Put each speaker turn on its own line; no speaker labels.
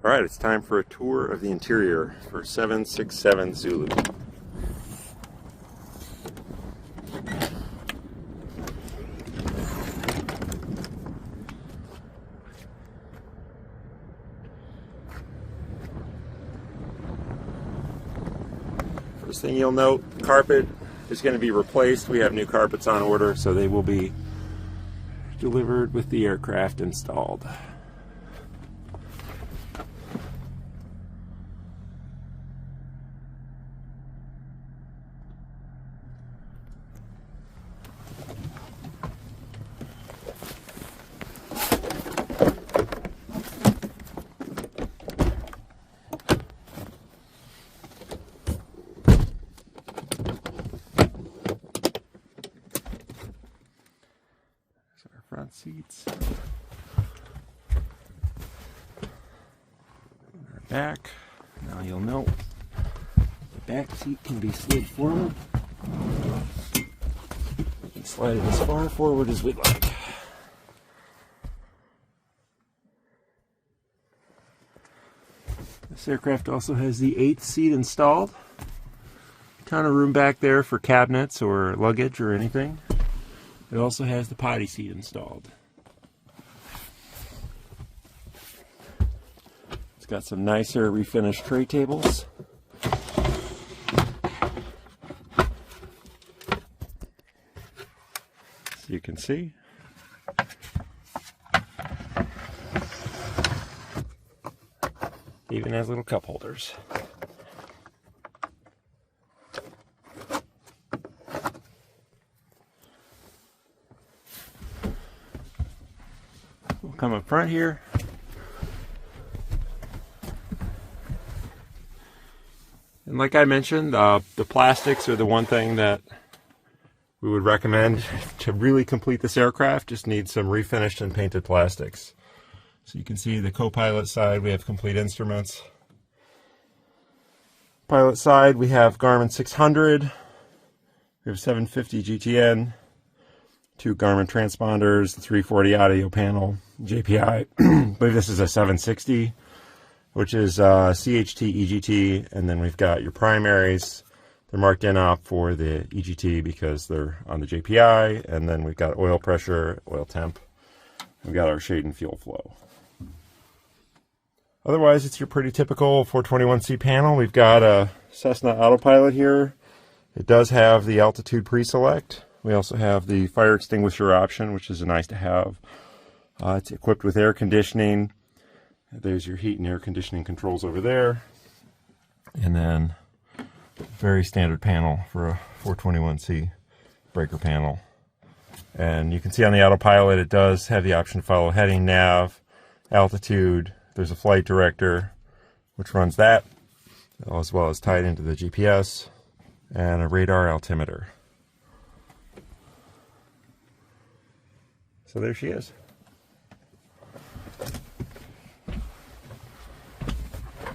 Alright, it's time for a tour of the interior for 767 Zulu. First thing you'll note, carpet is going to be replaced. We have new carpets on order, so they will be delivered with the aircraft installed. Front seats, our back. Now you'll note the back seat can be slid forward. You can slide it as far forward as we'd like. This aircraft also has the 8th seat installed. Ton of room back there for cabinets or luggage or anything. It also has the potty seat installed. It's got some nicer refinished tray tables. So you can see. Even has little cup holders. We'll come up front here. And like I mentioned, the plastics are the one thing that we would recommend to really complete this aircraft. Just need some refinished and painted plastics. So you can see the co-pilot side, we have complete instruments. Pilot side, we have Garmin 600. We have 750 GTN. 2 Garmin transponders, the 340 audio panel, JPI. I believe this is a 760, which is CHT, EGT, and then we've got your primaries. They're marked in op for the EGT because they're on the JPI, and then we've got oil pressure, oil temp. We've got our shade and fuel flow. Otherwise, it's your pretty typical 421C panel. We've got a CESSNA autopilot here. It does have the altitude pre-select. We also have the fire extinguisher option, which is nice to have. It's equipped with air conditioning. There's your heat and air conditioning controls over there. And then very standard panel for a 421C breaker panel. And you can see on the autopilot it does have the option to follow heading, nav, altitude. There's a flight director, which runs that, as well as tied into the GPS, and a radar altimeter. So there she is.